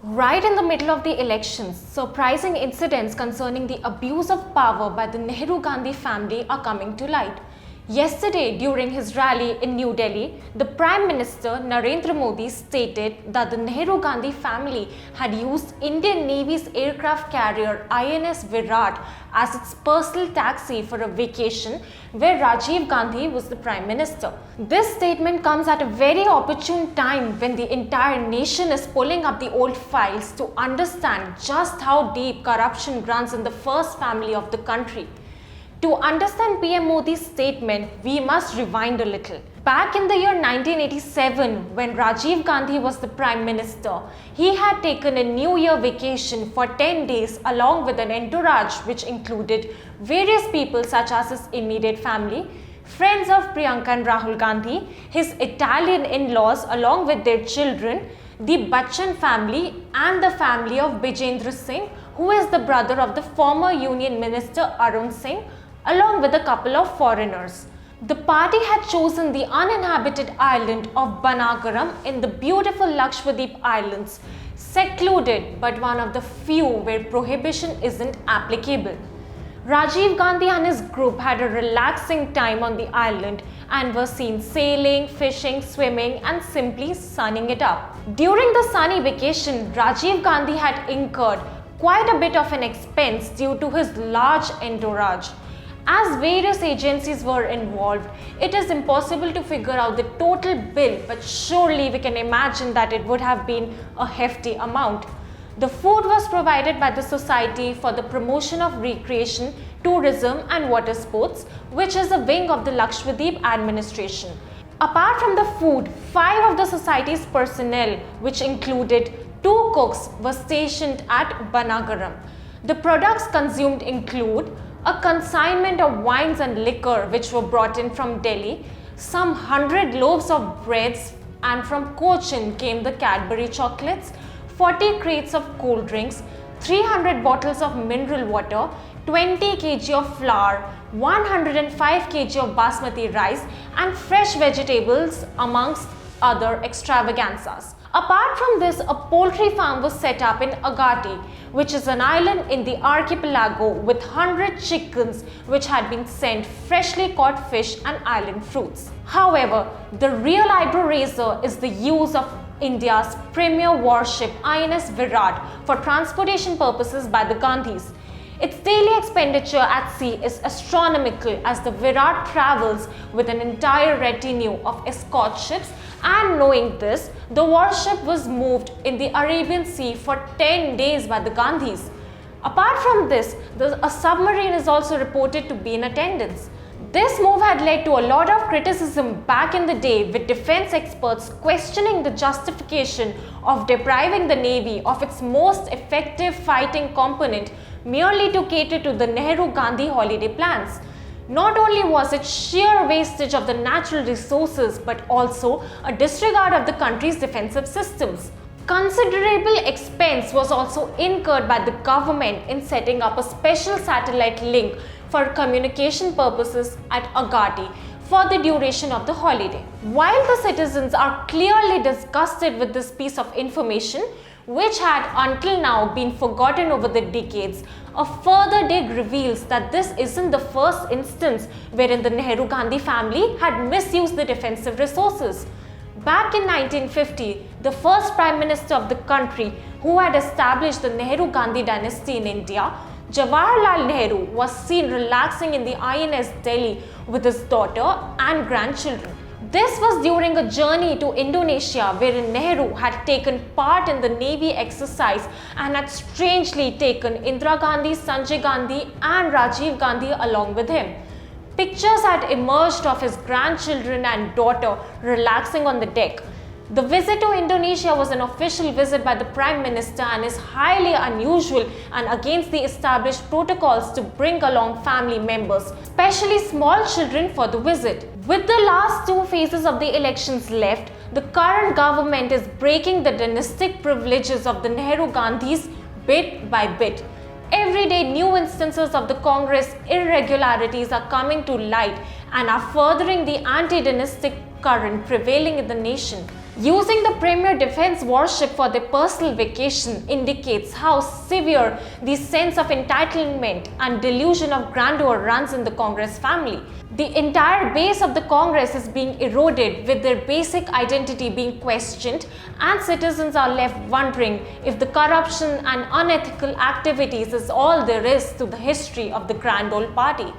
Right in the middle of the elections, surprising incidents concerning the abuse of power by the Nehru-Gandhi family are coming to light. Yesterday, during his rally in New Delhi, the Prime Minister Narendra Modi stated that the Nehru-Gandhi family had used Indian Navy's aircraft carrier INS Viraat as its personal taxi for a vacation where Rajiv Gandhi was the Prime Minister. This statement comes at a very opportune time when the entire nation is pulling up the old files to understand just how deep corruption runs in the first family of the country. To understand PM Modi's statement, we must rewind a little. Back in the year 1987, when Rajiv Gandhi was the Prime Minister, he had taken a New Year vacation for 10 days along with an entourage which included various people such as his immediate family, friends of Priyanka and Rahul Gandhi, his Italian in-laws along with their children, the Bachchan family and the family of Bijendra Singh, who is the brother of the former Union Minister Arun Singh, along with a couple of foreigners. The party had chosen the uninhabited island of Banagaram in the beautiful Lakshadweep Islands, secluded but one of the few where prohibition isn't applicable. Rajiv Gandhi and his group had a relaxing time on the island and were seen sailing, fishing, swimming and simply sunning it up. During the sunny vacation, Rajiv Gandhi had incurred quite a bit of an expense due to his large entourage. As various agencies were involved, it is impossible to figure out the total bill, but surely we can imagine that it would have been a hefty amount. The food was provided by the Society for the Promotion of Recreation, Tourism and Water Sports, which is a wing of the Lakshadweep administration. Apart from the food, 5 of the society's personnel, which included 2 cooks, were stationed at Banagaram. The products consumed include a consignment of wines and liquor which were brought in from Delhi, some 100 loaves of breads, and from Cochin came the Cadbury chocolates, 40 crates of cold drinks, 300 bottles of mineral water, 20 kg of flour, 105 kg of basmati rice and fresh vegetables amongst other extravaganzas. Apart from this, a poultry farm was set up in Agatti, which is an island in the archipelago with 100 chickens which had been sent freshly caught fish and island fruits. However, the real eyebrow raiser is the use of India's premier warship INS Viraat for transportation purposes by the Gandhis. Its daily expenditure at sea is astronomical as the Viraat travels with an entire retinue of escort ships, and knowing this, the warship was moved in the Arabian Sea for 10 days by the Gandhis. Apart from this, a submarine is also reported to be in attendance. This move had led to a lot of criticism back in the day, with defense experts questioning the justification of depriving the Navy of its most effective fighting component merely to cater to the Nehru-Gandhi holiday plans. Not only was it sheer wastage of the natural resources, but also a disregard of the country's defensive systems. Considerable expense was also incurred by the government in setting up a special satellite link for communication purposes at Agatti for the duration of the holiday. While the citizens are clearly disgusted with this piece of information, which had until now been forgotten over the decades, a further dig reveals that this isn't the first instance wherein the Nehru-Gandhi family had misused the defensive resources. Back in 1950, the first Prime Minister of the country who had established the Nehru-Gandhi dynasty in India, Jawaharlal Nehru, was seen relaxing in the INS Delhi with his daughter and grandchildren. This was during a journey to Indonesia wherein Nehru had taken part in the Navy exercise and had strangely taken Indira Gandhi, Sanjay Gandhi and Rajiv Gandhi along with him. Pictures had emerged of his grandchildren and daughter relaxing on the deck. The visit to Indonesia was an official visit by the Prime Minister and is highly unusual and against the established protocols to bring along family members, especially small children, for the visit. With the last 2 phases of the elections left, the current government is breaking the dynastic privileges of the Nehru-Gandhis bit by bit. Every day, new instances of the Congress irregularities are coming to light and are furthering the anti-dynastic current prevailing in the nation. Using the premier defense warship for their personal vacation indicates how severe the sense of entitlement and delusion of grandeur runs in the Congress family. The entire base of the Congress is being eroded, with their basic identity being questioned, and citizens are left wondering if the corruption and unethical activities is all there is to the history of the grand old party.